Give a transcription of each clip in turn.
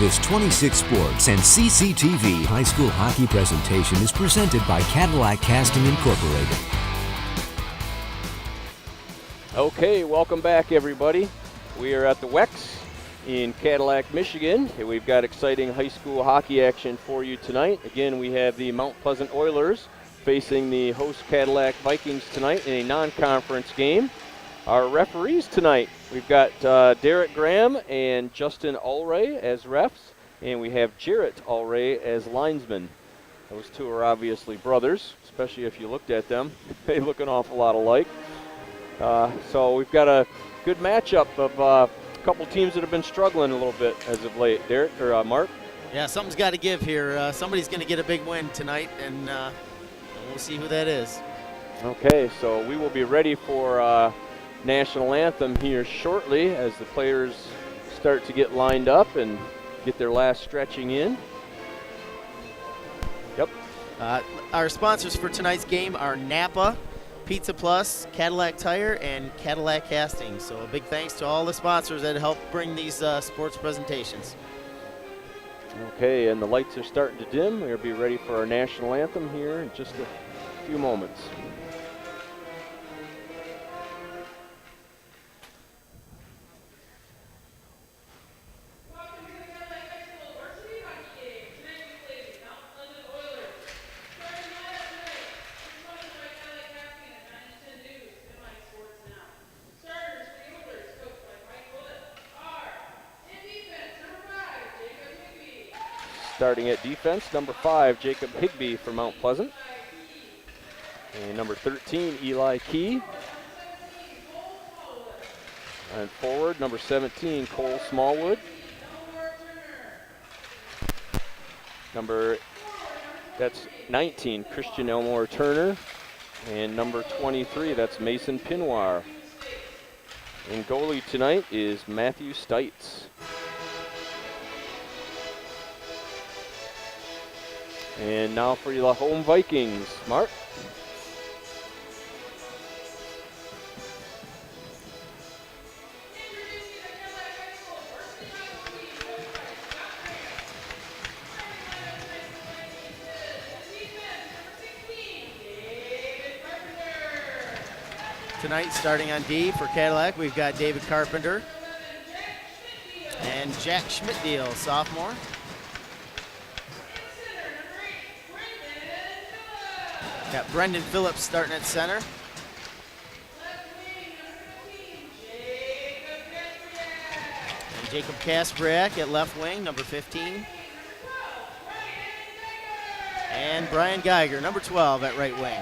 This 26 Sports and CCTV high school hockey presentation is presented by Cadillac Casting Incorporated. Okay, welcome back, everybody. We are at the WEX in Cadillac, Michigan, and we've got exciting high school hockey action for you tonight. Again, we have the Mount Pleasant Oilers facing the host Cadillac Vikings tonight in a non-conference game. Our referees tonight, we've got Derek Graham and Justin Ulray as refs, and we have Jarrett Ulray as linesmen. Those two are obviously brothers, especially if you looked at them. They look an awful lot alike. So we've got a good matchup of a couple teams that have been struggling a little bit as of late. Derek or Mark? Yeah, something's got to give here. Somebody's going to get a big win tonight, and we'll see who that is. Okay, so we will be ready for national anthem here shortly as the players start to get lined up and get their last stretching in. Yep. Our sponsors for tonight's game are Napa, Pizza Plus, Cadillac Tire, and Cadillac Casting. So a big thanks to all the sponsors that help bring these sports presentations. Okay, and the lights are starting to dim. We'll be ready for our national anthem here in just a few moments. Starting at defense, number 5, Jacob Higbee for Mount Pleasant. And number 13, Eli Key. And forward, number 17, Cole Smallwood. That's 19, Christian Elmore Turner. And number 23, that's Mason Pinoir. And goalie tonight is Matthew Stites. And now for the home Vikings, Mark. Tonight, starting on D for Cadillac, we've got David Carpenter and Jack Schmidtdeal, sophomore. Got Brendan Phillips starting at center. And Jacob Kaspriak at left wing, number 15. And Brian Geiger, number 12 at right wing.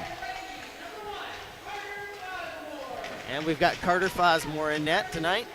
And we've got Carter Fosmore in net tonight.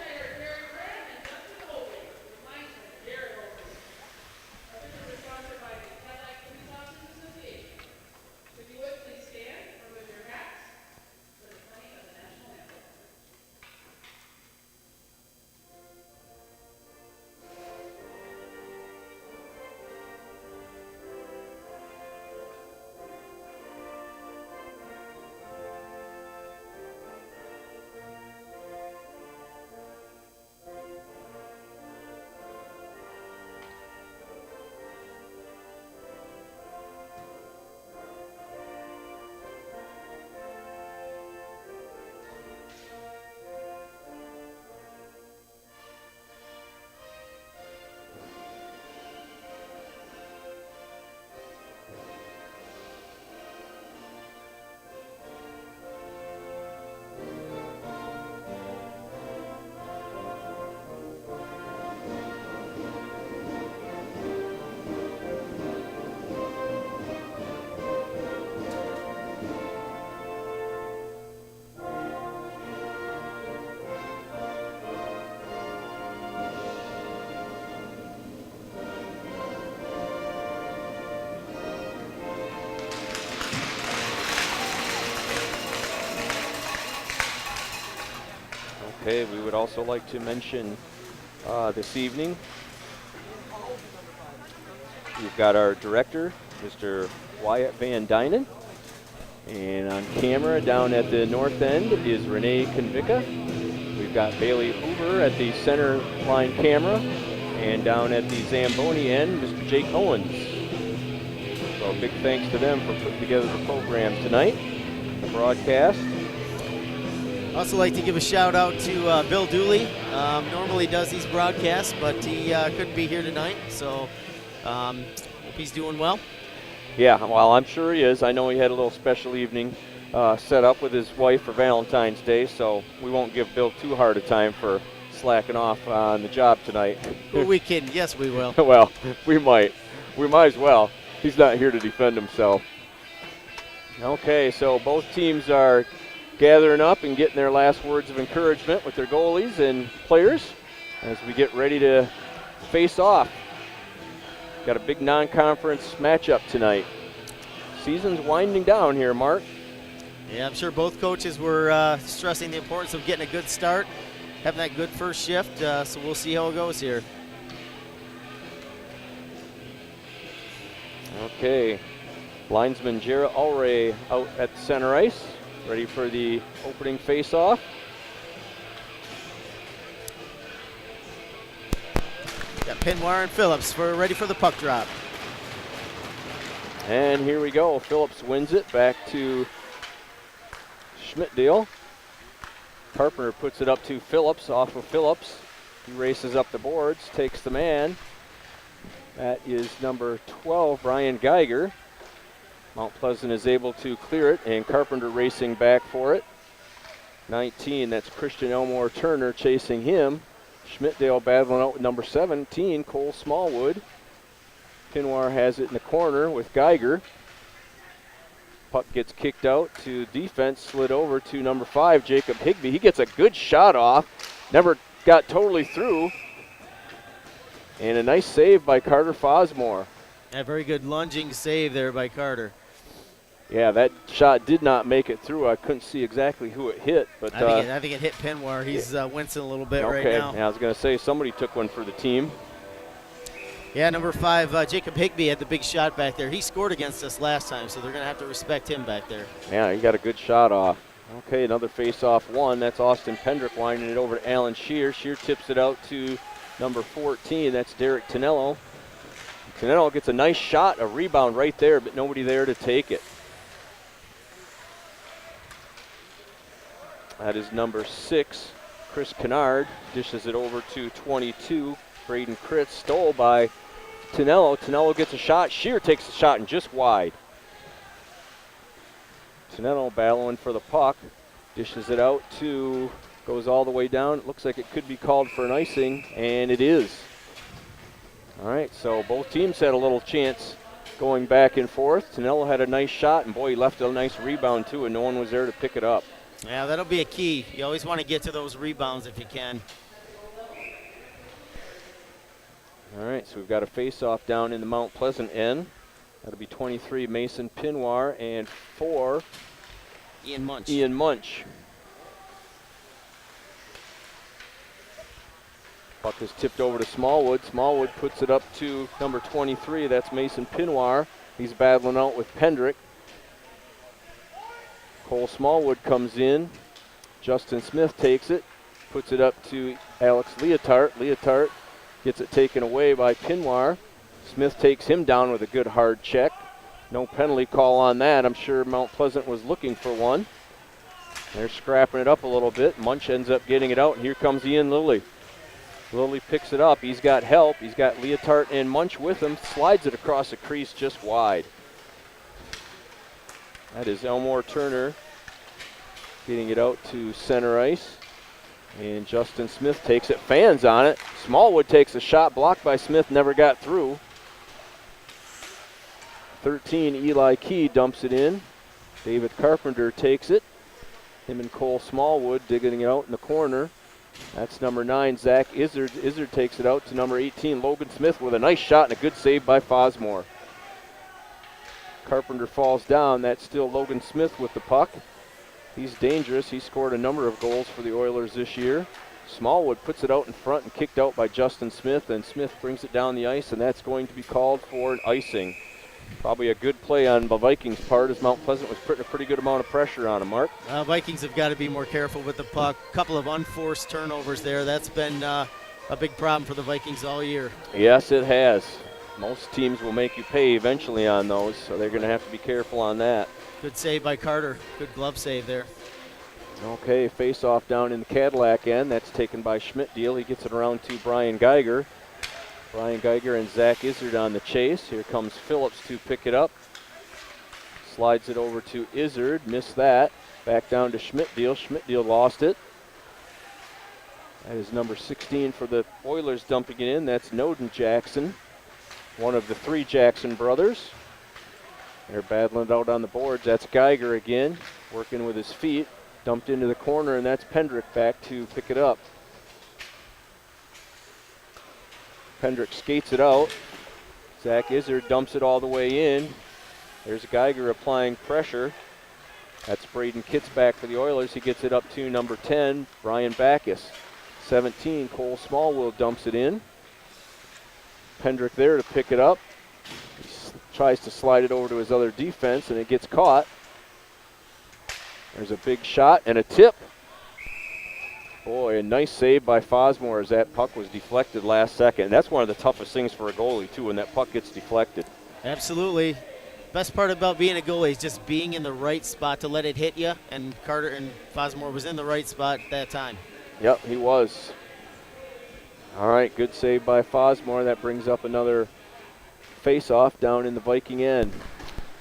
Okay, we would also like to mention this evening, we've got our director, Mr. Wyatt Van Dynen. And on camera down at the north end is Renee Konvicka. We've got Bailey Hoover at the center line camera. And down at the Zamboni end, Mr. Jake Owens. So big thanks to them for putting together the program tonight, the broadcast. Also like to give a shout out to Bill Dooley. Normally does these broadcasts, but he couldn't be here tonight, so hope he's doing well. Yeah, well, I'm sure he is. I know he had a little special evening set up with his wife for Valentine's Day, so we won't give Bill too hard a time for slacking off on the job tonight. Well, we can. Yes, we will. Well, we might. We might as well. He's not here to defend himself. Okay, so both teams are gathering up and getting their last words of encouragement with their goalies and players as we get ready to face off. Got a big non-conference matchup tonight. Season's winding down here, Mark. Yeah, I'm sure both coaches were stressing the importance of getting a good start, having that good first shift, so we'll see how it goes here. Okay, linesman Jarrett Ulray out at the center ice, ready for the opening face-off. Got Pinwire and Phillips ready for the puck drop. And here we go. Phillips wins it back to Schmidtdale. Carpenter puts it up to Phillips, off of Phillips. He races up the boards, takes the man. That is number 12, Brian Geiger. Mount Pleasant is able to clear it, and Carpenter racing back for it. 19, that's Christian Elmore Turner chasing him. Schmidtdale battling out with number 17, Cole Smallwood. Pinwire has it in the corner with Geiger. Puck gets kicked out to defense, slid over to number 5, Jacob Higbee. He gets a good shot off, never got totally through. And a nice save by Carter Fosmore. A very good lunging save there by Carter. Yeah, that shot did not make it through. I couldn't see exactly who it hit, but I think it hit Pinwire. He's wincing a little bit right now. Yeah, I was going to say somebody took one for the team. Yeah, number 5, Jacob Higbee had the big shot back there. He scored against us last time, so they're going to have to respect him back there. Yeah, he got a good shot off. Okay, another face-off one. That's Austin Pendrick winding it over to Alan Shear. Shear tips it out to number 14. That's Derek Tonello. Tonello gets a nice shot, a rebound right there, but nobody there to take it. That is number 6, Chris Kennard. Dishes it over to 22, Braden Kritz. Stole by Tonello. Tonello gets a shot. Shear takes the shot and just wide. Tonello battling for the puck. Dishes it out to, goes all the way down. It looks like it could be called for an icing, and it is. All right, so both teams had a little chance going back and forth. Tonello had a nice shot, and boy, he left a nice rebound too, and no one was there to pick it up. Yeah, that'll be a key. You always want to get to those rebounds if you can. All right, so we've got a face-off down in the Mount Pleasant end. That'll be 23, Mason Pinwire, and 4, Ian Munch. Ian Munch. Puck is tipped over to Smallwood. Smallwood puts it up to number 23. That's Mason Pinwire. He's battling out with Pendrick. Cole Smallwood comes in. Justin Smith takes it, puts it up to Alex Leotart. Leotart gets it taken away by Pinwire. Smith takes him down with a good hard check. No penalty call on that. I'm sure Mount Pleasant was looking for one. They're scrapping it up a little bit. Munch ends up getting it out, and here comes Ian Lilly. Lilly picks it up. He's got help. He's got Leotart and Munch with him. Slides it across the crease just wide. That is Elmore Turner getting it out to center ice. And Justin Smith takes it, fans on it. Smallwood takes a shot, blocked by Smith, never got through. 13, Eli Key dumps it in. David Carpenter takes it. Him and Cole Smallwood digging it out in the corner. That's number 9, Zach Izzard. Izzard takes it out to number 18, Logan Smith, with a nice shot and a good save by Fosmore. Carpenter falls down. That's still Logan Smith with the puck. He's dangerous. He scored a number of goals for the Oilers this year. Smallwood puts it out in front and kicked out by Justin Smith, and Smith brings it down the ice, and that's going to be called for an icing. Probably a good play on the Vikings' part, as Mount Pleasant was putting a pretty good amount of pressure on him, Mark. Vikings have got to be more careful with the puck. A couple of unforced turnovers there. That's been a big problem for the Vikings all year. Yes, it has. Most teams will make you pay eventually on those, so they're going to have to be careful on that. Good save by Carter. Good glove save there. Okay, face-off down in the Cadillac end. That's taken by Schmidtdeal. He gets it around to Brian Geiger. Brian Geiger and Zach Izzard on the chase. Here comes Phillips to pick it up. Slides it over to Izzard. Missed that. Back down to Schmidtdeal. Schmidtdeal lost it. That is number 16 for the Oilers dumping it in. That's Noden Jackson, one of the 3 Jackson brothers. They're battling it out on the boards. That's Geiger again, working with his feet. Dumped into the corner, and that's Pendrick back to pick it up. Pendrick skates it out. Zach Izzard dumps it all the way in. There's Geiger applying pressure. That's Braden Kitts back for the Oilers. He gets it up to number 10, Brian Backus. 17, Cole Smallwood dumps it in. Pendrick there to pick it up. He tries to slide it over to his other defense, and it gets caught. There's a big shot and a tip. Boy, a nice save by Fosmore as that puck was deflected last second. That's one of the toughest things for a goalie, too, when that puck gets deflected. Absolutely. Best part about being a goalie is just being in the right spot to let it hit you, and Carter and Fosmore was in the right spot at that time. Yep, he was. All right, good save by Fosmore. That brings up another face-off down in the Viking end.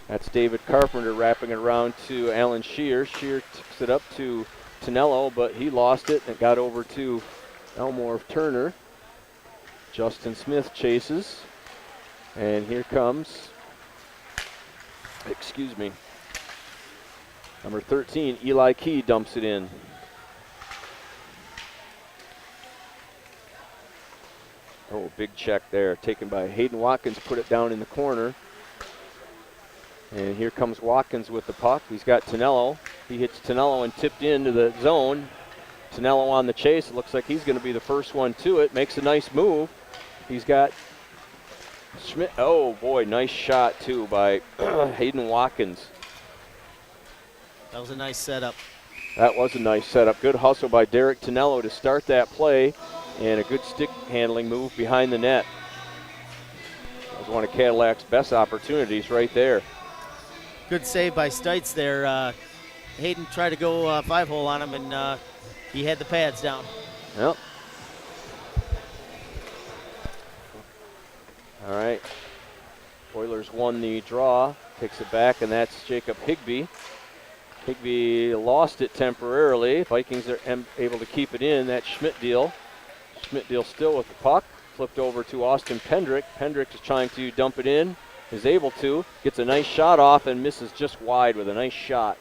That's David Carpenter wrapping it around to Alan Shear. Shear tips it up to Tonello, but he lost it and got over to Elmore Turner. Justin Smith chases. And here comes, number 13, Eli Key dumps it in. Oh, big check there, taken by Hayden Watkins, put it down in the corner. And here comes Watkins with the puck. He's got Tonello. He hits Tonello and tipped into the zone. Tonello on the chase. It looks like he's going to be the first one to it. Makes a nice move. He's got Schmidt. Oh, boy, nice shot, too, by Hayden Watkins. That was a nice setup. That was a nice setup. Good hustle by Derek Tonello to start that play, and a good stick handling move behind the net. That was one of Cadillac's best opportunities right there. Good save by Stites there. Hayden tried to go 5-hole on him, and he had the pads down. Yep. All right. Oilers won the draw. Takes it back, and that's Jacob Higbee. Higbee lost it temporarily. Vikings are able to keep it in. That's Schmidtdeal. Schmidtdeal still with the puck. Flipped over to Austin Pendrick. Pendrick is trying to dump it in. Is able to. Gets a nice shot off and misses just wide with a nice shot.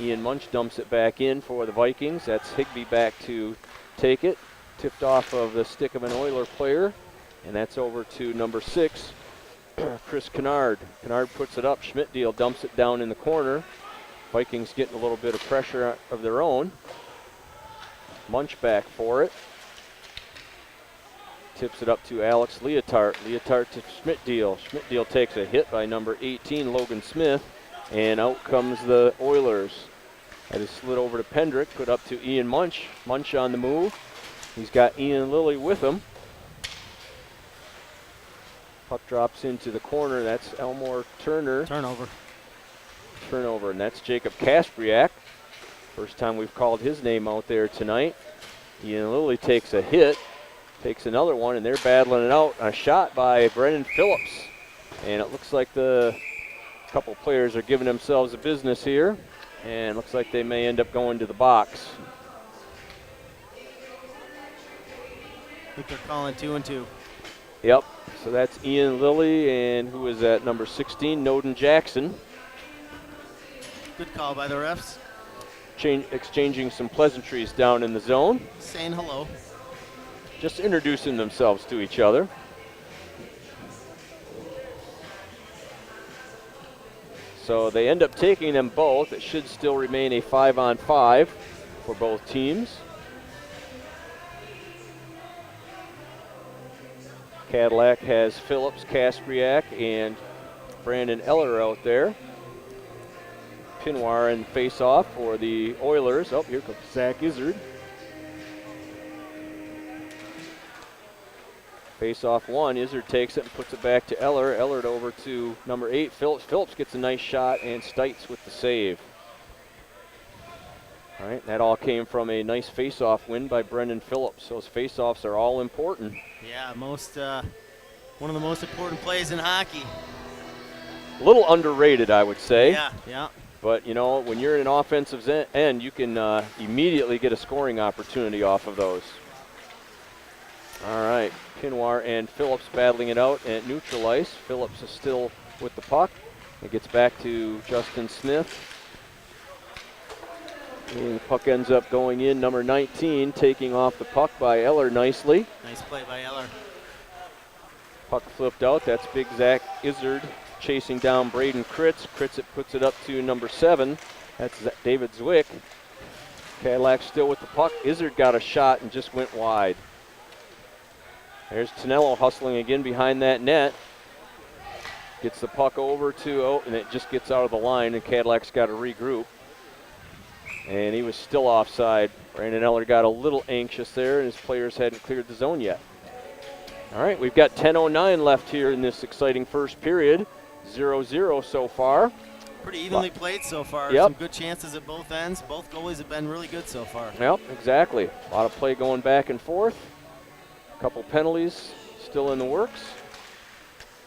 Ian Munch dumps it back in for the Vikings. That's Higbee back to take it. Tipped off of the stick of an Oiler player. And that's over to number 6, Chris Kennard. Kennard puts it up. Schmidtdeal dumps it down in the corner. Vikings getting a little bit of pressure of their own. Munch back for it. Tips it up to Alex Leotard. Leotard to Schmidtdeal. Schmidtdeal takes a hit by number 18, Logan Smith. And out comes the Oilers. That is slid over to Pendrick, put up to Ian Munch. Munch on the move. He's got Ian Lilly with him. Puck drops into the corner. That's Elmore Turner. Turnover, and that's Jacob Kaspriak. First time we've called his name out there tonight. Ian Lilly takes a hit, takes another one, and they're battling it out. A shot by Brennan Phillips. And it looks like the couple players are giving themselves a business here. And looks like they may end up going to the box. I think they're calling 2 and 2. Yep, so that's Ian Lilly, and who is that, number 16, Noden Jackson. Good call by the refs. Exchanging some pleasantries down in the zone. Saying hello. Just introducing themselves to each other. So they end up taking them both. It should still remain a 5-on-5 for both teams. Cadillac has Phillips, Kaspriak, and Brandon Eller out there. Pinoir in face-off for the Oilers. Oh, here comes Zach Izzard. Face-off one. Izzard takes it and puts it back to Eller. Eller over to number 8, Phillips. Phillips gets a nice shot, and Stites with the save. All right, that all came from a nice face-off win by Brendan Phillips. Those face-offs are all important. Yeah, one of the most important plays in hockey. A little underrated, I would say. Yeah. But, you know, when you're in an offensive end, you can immediately get a scoring opportunity off of those. All right, Pinwar and Phillips battling it out at neutral ice. Phillips is still with the puck. It gets back to Justin Smith. And the puck ends up going in. Number 19 taking off the puck by Eller nicely. Nice play by Eller. Puck flipped out. That's big Zach Izzard chasing down Braden Kritz. Kritz puts it up to number 7. That's David Zwick. Cadillac still with the puck. Izzard got a shot and just went wide. There's Tonello hustling again behind that net. Gets the puck over to, and it just gets out of the line, and Cadillac's got to regroup. And he was still offside. Brandon Eller got a little anxious there, and his players hadn't cleared the zone yet. All right, we've got 10:09 left here in this exciting first period. 0-0 so far. Pretty evenly played so far. Yep. Some good chances at both ends. Both goalies have been really good so far. Yep, exactly. A lot of play going back and forth. A couple penalties still in the works.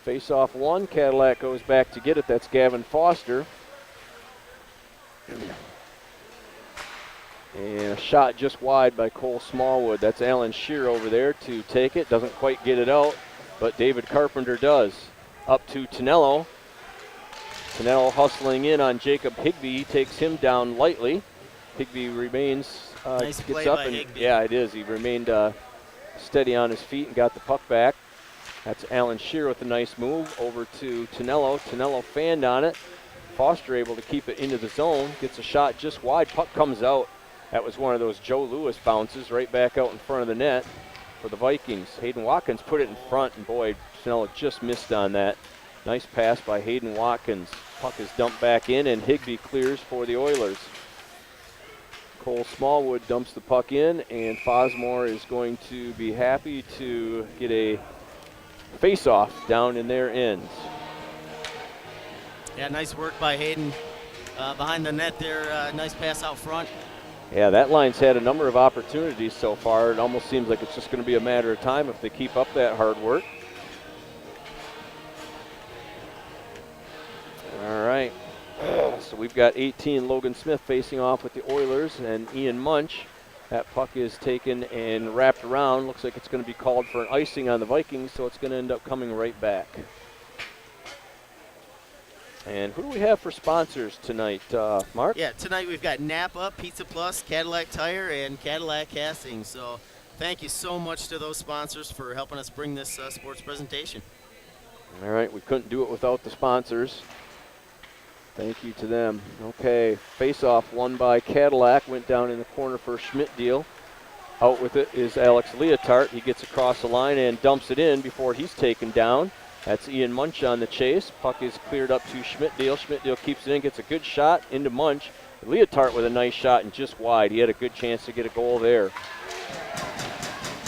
Face-off one. Cadillac goes back to get it. That's Gavin Foster. And a shot just wide by Cole Smallwood. That's Alan Shear over there to take it. Doesn't quite get it out, but David Carpenter does. Up to Tonello. Tonello hustling in on Jacob Higbee. He takes him down lightly. Higbee remains, nice gets play up. by And Higbee. yeah, it is. He remained steady on his feet and got the puck back. That's Alan Shear with a nice move over to Tonello. Tonello fanned on it. Foster able to keep it into the zone. Gets a shot just wide. Puck comes out. That was one of those Joe Louis bounces right back out in front of the net for the Vikings. Hayden Watkins put it in front, and boy, Tonello just missed on that. Nice pass by Hayden Watkins. Puck is dumped back in, and Higbee clears for the Oilers. Cole Smallwood dumps the puck in, and Fosmore is going to be happy to get a face-off down in their ends. Yeah, nice work by Hayden behind the net there. Nice pass out front. Yeah, that line's had a number of opportunities so far. It almost seems like it's just going to be a matter of time if they keep up that hard work. All right. So we've got 18, Logan Smith facing off with the Oilers, and Ian Munch. That puck is taken and wrapped around. Looks like it's going to be called for an icing on the Vikings, so it's going to end up coming right back. And who do we have for sponsors tonight, Mark? Yeah, tonight we've got Napa, Pizza Plus, Cadillac Tire, and Cadillac Casting. So thank you so much to those sponsors for helping us bring this sports presentation. All right, we couldn't do it without the sponsors. Thank you to them. Okay, face-off won by Cadillac. Went down in the corner for Schmidt-Deal. Out with it is Alex Leotard. He gets across the line and dumps it in before he's taken down. That's Ian Munch on the chase. Puck is cleared up to Schmidt-Deal. Schmidt-Deal keeps it in, gets a good shot into Munch. Leotard with a nice shot and just wide. He had a good chance to get a goal there.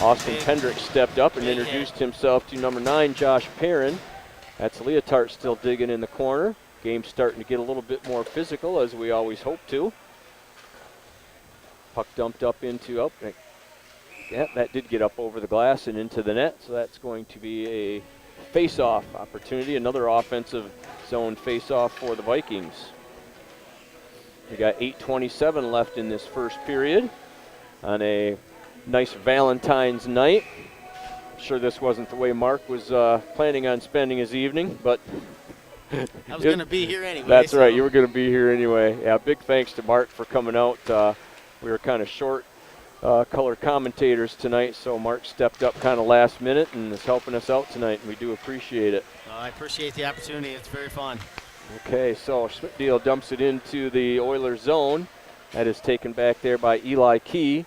Austin Pendrick stepped up and introduced himself to number 9, Josh Perrin. That's Leotard still digging in the corner. Game's starting to get a little bit more physical, as we always hope to. Puck dumped up into, yeah, that did get up over the glass and into the net, so that's going to be a face-off opportunity, another offensive zone face-off for the Vikings. We got 8:27 left in this first period on a nice Valentine's night. I'm sure this wasn't the way Mark was planning on spending his evening, but I was going to be here anyway. That's right, you were going to be here anyway. Yeah, big thanks to Mark for coming out. We were kind of short color commentators tonight, so Mark stepped up kind of last minute and is helping us out tonight, and we do appreciate it. I appreciate the opportunity. It's very fun. Okay, so Schmidt-Deal dumps it into the Oilers zone. That is taken back there by Eli Key.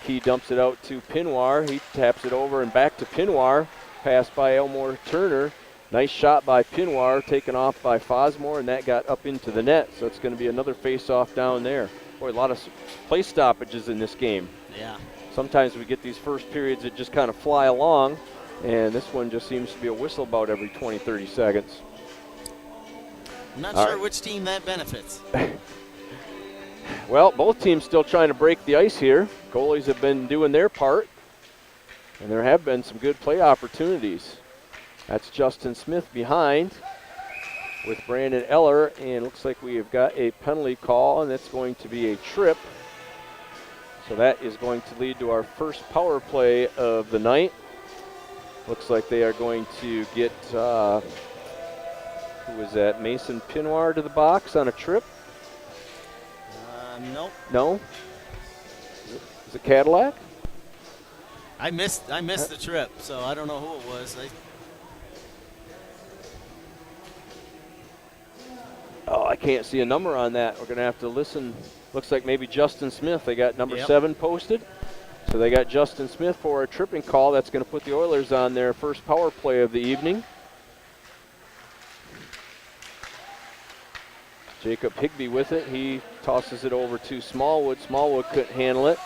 Key dumps it out to Pinwar. He taps it over and back to Pinwar. Pass by Elmore Turner. Nice shot by Pinwar, taken off by Fosmore, and that got up into the net, so it's going to be another face-off down there. Boy, a lot of play stoppages in this game. Yeah. Sometimes we get these first periods that just kind of fly along, And this one just seems to be a whistle about every 20, 30 seconds. I'm not All sure right. which team that benefits. Well, both teams still trying to break the ice here. Goalies have been doing their part, and there have been some good play opportunities. That's Justin Smith behind with Brandon Eller, and looks like we have got a penalty call, and that's going to be a trip. So that is going to lead to our first power play of the night. Looks like they are going to get, who was that, Mason Pinoir to the box on a trip? Nope. No? Is it Cadillac? I missed the trip, so I don't know who it was. I can't see a number on that. We're going to have to listen. Looks like maybe Justin Smith. They got number 7 posted. So they got Justin Smith for a tripping call. That's going to put the Oilers on their first power play of the evening. Jacob Higbee with it. He tosses it over to Smallwood. Smallwood couldn't handle it.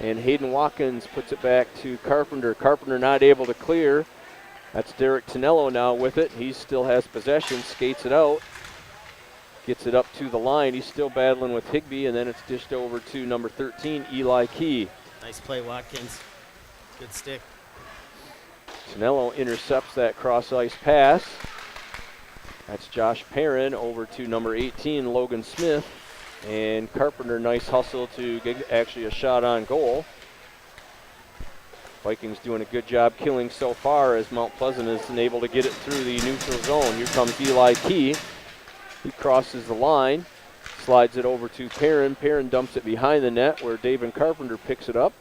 And Hayden Watkins puts it back to Carpenter. Carpenter not able to clear. That's Derek Tonello now with it. He still has possession, skates it out. Gets it up to the line. He's still battling with Higbee, and then it's dished over to number 13, Eli Key. Nice play, Watkins. Good stick. Tonello intercepts that cross-ice pass. That's Josh Perrin over to number 18, Logan Smith. And Carpenter, nice hustle to get actually a shot on goal. Vikings doing a good job killing so far as Mount Pleasant isn't able to get it through the neutral zone. Here comes Eli Key. He crosses the line, slides it over to Perrin. Perrin dumps it behind the net where David Carpenter picks it up.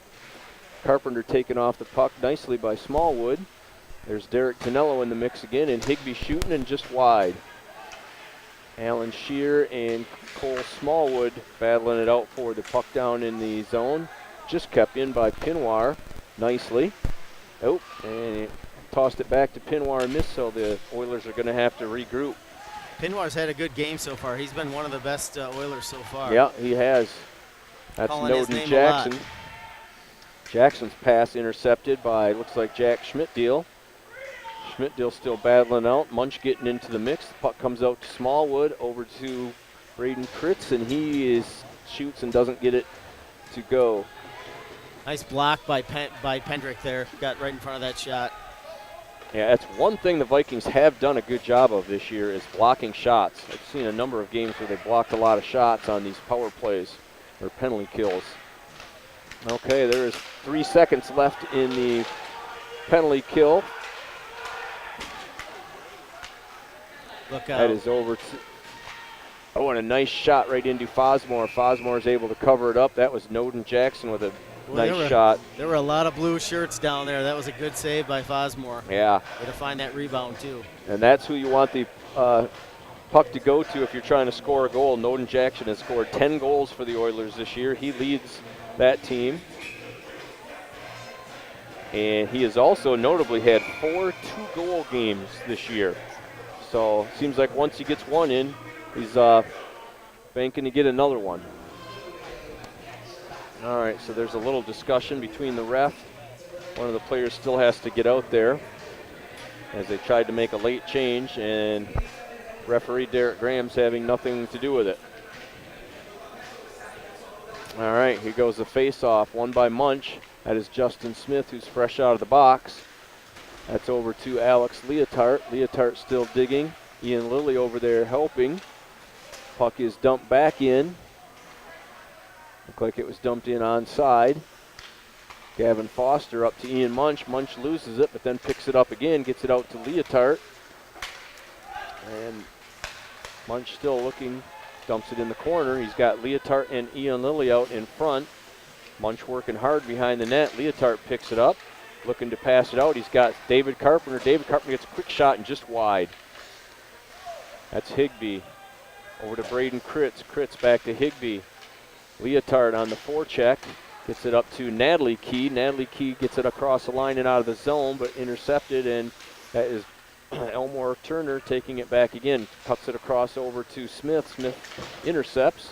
Carpenter taken off the puck nicely by Smallwood. There's Derek Tonello in the mix again, and Higbee shooting and just wide. Alan Shear and Cole Smallwood battling it out for the puck down in the zone. Just kept in by Pinoir nicely. Oh, and he tossed it back to Pinoir and missed, so the Oilers are going to have to regroup. Pinoir's had a good game so far. He's been one of the best Oilers so far. Yeah, he has. That's Noden Jackson. Jackson's pass intercepted by, looks like Jack Schmidtdeal. Schmidtdeal still battling out. Munch getting into the mix. The puck comes out to Smallwood over to Braden Kritz, and he shoots and doesn't get it to go. Nice block by Pendrick there. Got right in front of that shot. Yeah, that's one thing the Vikings have done a good job of this year is blocking shots. I've seen a number of games where they blocked a lot of shots on these power plays or penalty kills. Okay, there is 3 seconds left in the penalty kill. Look out. That is over to, oh, and a nice shot right into Fosmore. Fosmore is able to cover it up. That was Noden Jackson with a nice shot. There were a lot of blue shirts down there. That was a good save by Fosmore. Yeah. Way to find that rebound, too. And that's who you want the puck to go to if you're trying to score a goal. Noden Jackson has scored 10 goals for the Oilers this year. He leads that team. And he has also notably had 4 two-goal games this year. So seems like once he gets one in, he's banking to get another one. All right, so there's a little discussion between the ref. One of the players still has to get out there as they tried to make a late change, and referee Derek Graham's having nothing to do with it. All right, here goes the face-off, won by Munch. That is Justin Smith, who's fresh out of the box. That's over to Alex Leotard. Leotard still digging. Ian Lilly over there helping. Puck is dumped back in. Looked like it was dumped in onside. Gavin Foster up to Ian Munch. Munch loses it, but then picks it up again, gets it out to Leotard. And Munch still looking, dumps it in the corner. He's got Leotard and Ian Lilly out in front. Munch working hard behind the net. Leotard picks it up, looking to pass it out. He's got David Carpenter. David Carpenter gets a quick shot and just wide. That's Higbee. Over to Braden Kritz. Kritz back to Higbee. Leotard on the forecheck. Gets it up to Natalie Key. Natalie Key gets it across the line and out of the zone, but intercepted, and that is Elmore Turner taking it back again. Cuts it across over to Smith. Smith intercepts.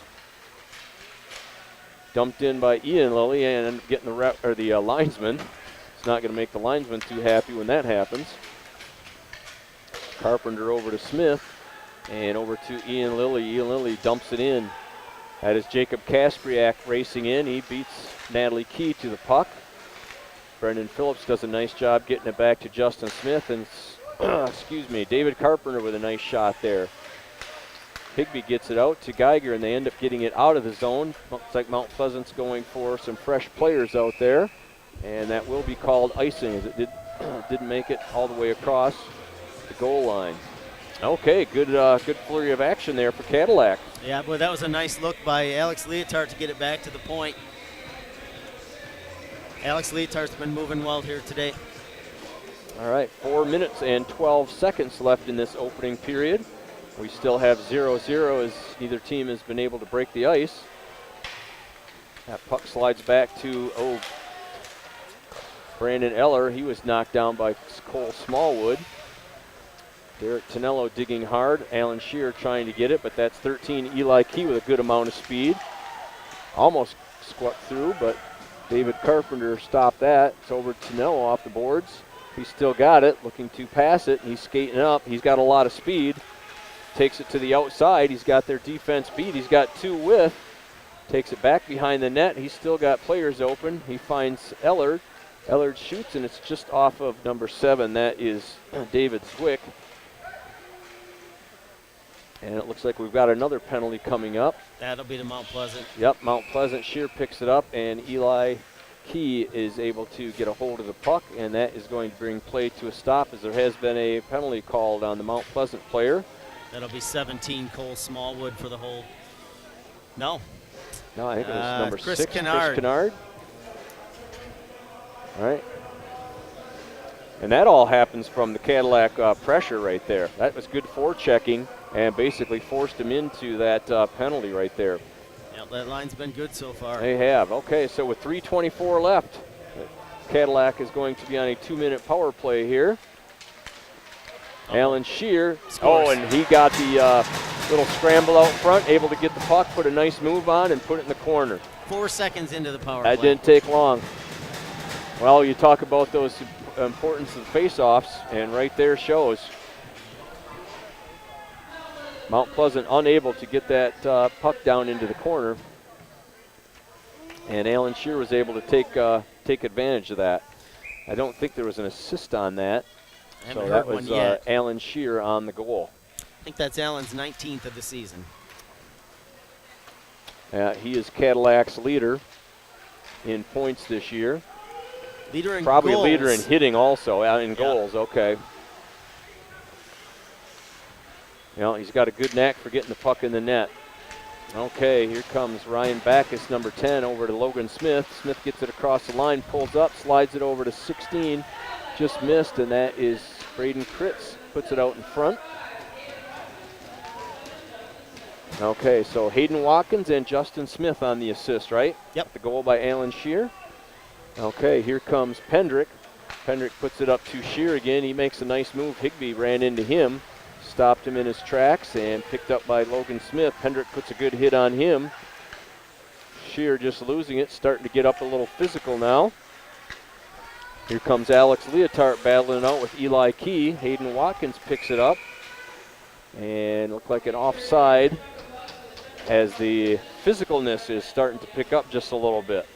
Dumped in by Ian Lilly and getting the linesman. not going to make the linesman too happy when that happens. Carpenter over to Smith, and over to Ian Lilly. Ian Lilly dumps it in. That is Jacob Kaspriak racing in. He beats Natalie Key to the puck. Brendan Phillips does a nice job getting it back to Justin Smith, and David Carpenter with a nice shot there. Higbee gets it out to Geiger, and they end up getting it out of the zone. Looks like Mount Pleasant's going for some fresh players out there, and that will be called icing, as it didn't make it all the way across the goal line. Okay, good flurry of action there for Cadillac. Yeah, boy, that was a nice look by Alex Leotard to get it back to the point. Alex Leotard's been moving well here today. All right, 4 minutes and 12 seconds left in this opening period. We still have 0-0 as neither team has been able to break the ice. That puck slides back to, Brandon Eller. He was knocked down by Cole Smallwood. Derek Tonello digging hard. Alan Shear trying to get it, but that's 13 Eli Key with a good amount of speed. Almost squat through, but David Carpenter stopped that. It's over to Tonello off the boards. He's still got it, looking to pass it. He's skating up. He's got a lot of speed. Takes it to the outside. He's got their defense beat. He's got 2 width. Takes it back behind the net. He's still got players open. He finds Ellard. Ellard shoots, and it's just off of number 7. That is David Zwick. And it looks like we've got another penalty coming up. That'll be to Mount Pleasant. Yep, Mount Pleasant. Shear picks it up, and Eli Key is able to get a hold of the puck, and that is going to bring play to a stop, as there has been a penalty called on the Mount Pleasant player. That'll be 17 Cole Smallwood for the hold. No, I think it was number Chris 6, Kennard. Chris Kennard. All right. And that all happens from the Cadillac pressure right there. That was good forechecking and basically forced him into that penalty right there. Yep, that line's been good so far. They have. Okay, so with 3:24 left, Cadillac is going to be on a 2-minute power play here. Alan Shear. Scores. And he got the little scramble out front, able to get the puck, put a nice move on, and put it in the corner. 4 seconds into the power play. That didn't take long. Well, you talk about those importance of the face-offs, and right there shows. Mount Pleasant unable to get that puck down into the corner, and Alan Shear was able to take advantage of that. I don't think there was an assist on that. So that was Alan Shear on the goal. I think that's Alan's 19th of the season. He is Cadillac's leader in points this year. Leader in Probably goals. a leader in hitting also, in goals, okay. He's got a good knack for getting the puck in the net. Okay, here comes Ryan Backus, number 10, over to Logan Smith. Smith gets it across the line, pulls up, slides it over to 16. Just missed, and that is Braden Kritz. Puts it out in front. Okay, so Hayden Watkins and Justin Smith on the assist, right? Yep. The goal by Alan Shear. Okay, here comes Pendrick. Pendrick puts it up to Shear again. He makes a nice move. Higbee ran into him, stopped him in his tracks, and picked up by Logan Smith. Pendrick puts a good hit on him. Shear just losing it, starting to get up a little physical now. Here comes Alex Leotard battling out with Eli Key. Hayden Watkins picks it up, and looked like an offside as the physicalness is starting to pick up just a little bit.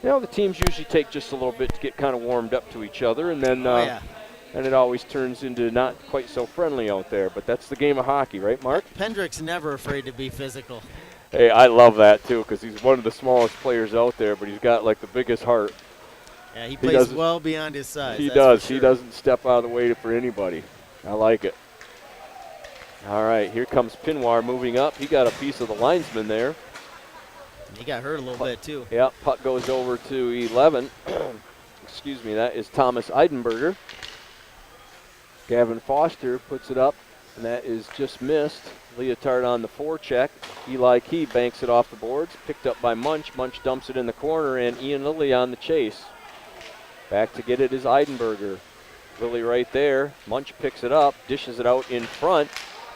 The teams usually take just a little bit to get kind of warmed up to each other, and then and it always turns into not quite so friendly out there. But that's the game of hockey, right, Mark? Pendrick's never afraid to be physical. Hey, I love that, too, because he's one of the smallest players out there, but he's got, like, the biggest heart. Yeah, he plays well beyond his size. He does. For sure. He doesn't step out of the way for anybody. I like it. All right, here comes Pinwar moving up. He got a piece of the linesman there. He got hurt a little bit, too. Yeah, puck goes over to 11. Excuse me, that is Thomas Eidenberger. Gavin Foster puts it up, and that is just missed. Leotard on the forecheck. Eli Key banks it off the boards. Picked up by Munch. Munch dumps it in the corner, and Ian Lilly on the chase. Back to get it is Eidenberger. Lilly right there. Munch picks it up, dishes it out in front.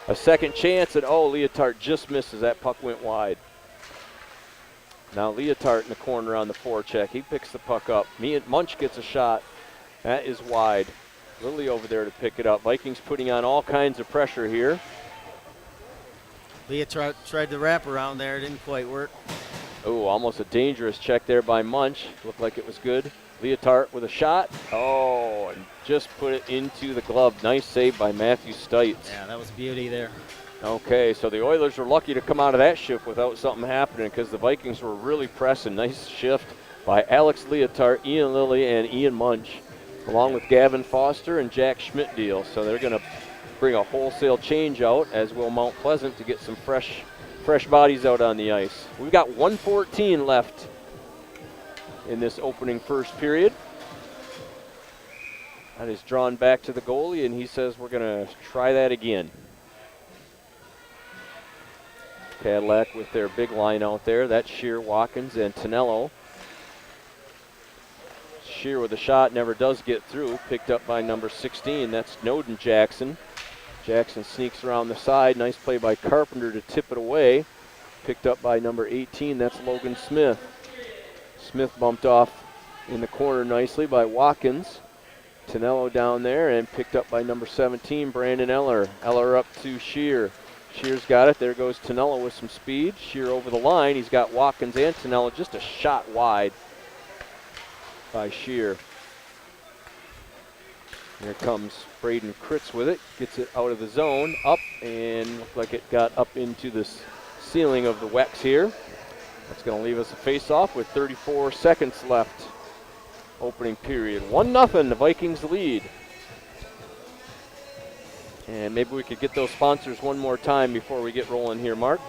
A second chance, and Leotard just misses. That puck went wide. Now Leotard in the corner on the forecheck. He picks the puck up. Munch gets a shot. That is wide. Lilly over there to pick it up. Vikings putting on all kinds of pressure here. Leah tried to wrap around there. It didn't quite work. Oh, almost a dangerous check there by Munch. Looked like it was good. Leotard with a shot. Oh, and just put it into the glove. Nice save by Matthew Stites. Yeah, that was beauty there. Okay, so the Oilers were lucky to come out of that shift without something happening because the Vikings were really pressing. Nice shift by Alex Leotard, Ian Lilly, and Ian Munch, along with Gavin Foster and Jack Schmidtdeal. So they're going to bring a wholesale change out, as will Mount Pleasant, to get some fresh bodies out on the ice. We've got 1:14 left in this opening first period. That is drawn back to the goalie, and he says we're going to try that again. Cadillac with their big line out there. That's Shear, Watkins, and Tonello. Shear with a shot, never does get through. Picked up by number 16. That's Snowden Jackson. Jackson sneaks around the side. Nice play by Carpenter to tip it away. Picked up by number 18. That's Logan Smith. Smith bumped off in the corner nicely by Watkins. Tonello down there and picked up by number 17, Brandon Eller. Eller up to Shear. Shear's got it. There goes Tonello with some speed. Shear over the line. He's got Watkins and Tonello just a shot wide by Shear. Here comes Braden Kritz with it. Gets it out of the zone. Up and looked like it got up into the ceiling of the Wex here. That's going to leave us a face-off with 34 seconds left. Opening period. 1-0, the Vikings lead. And maybe we could get those sponsors one more time before we get rolling here, Mark.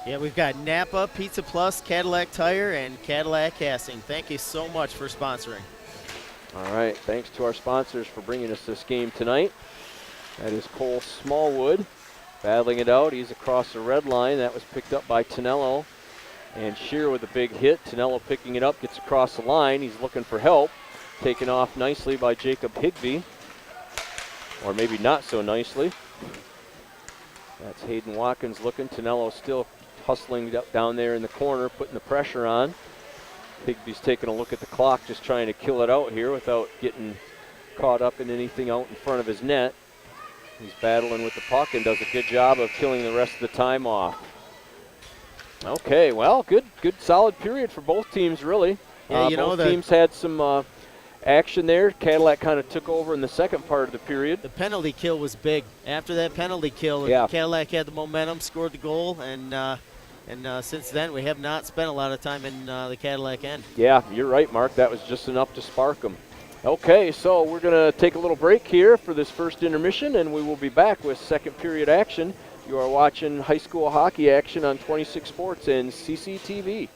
Yeah, we've got Napa, Pizza Plus, Cadillac Tire, and Cadillac Casting. Thank you so much for sponsoring. All right, thanks to our sponsors for bringing us this game tonight. That is Cole Smallwood battling it out. He's across the red line. That was picked up by Tonello. And Shear with a big hit. Tonello picking it up, gets across the line. He's looking for help. Taken off nicely by Jacob Higbee. Or maybe not so nicely. That's Hayden Watkins looking. Tonello still hustling down there in the corner, putting the pressure on. Higbee's taking a look at the clock, just trying to kill it out here without getting caught up in anything out in front of his net. He's battling with the puck and does a good job of killing the rest of the time off. Okay, well, good solid period for both teams, really. Yeah, both teams had some action there. Cadillac kind of took over in the second part of the period. The penalty kill was big. After that penalty kill, Cadillac had the momentum, scored the goal, and since then we have not spent a lot of time in the Cadillac end. Yeah, you're right, Mark. That was just enough to spark them. Okay, so we're going to take a little break here for this first intermission, and we will be back with second period action. You are watching high school hockey action on 26 Sports and CCTV.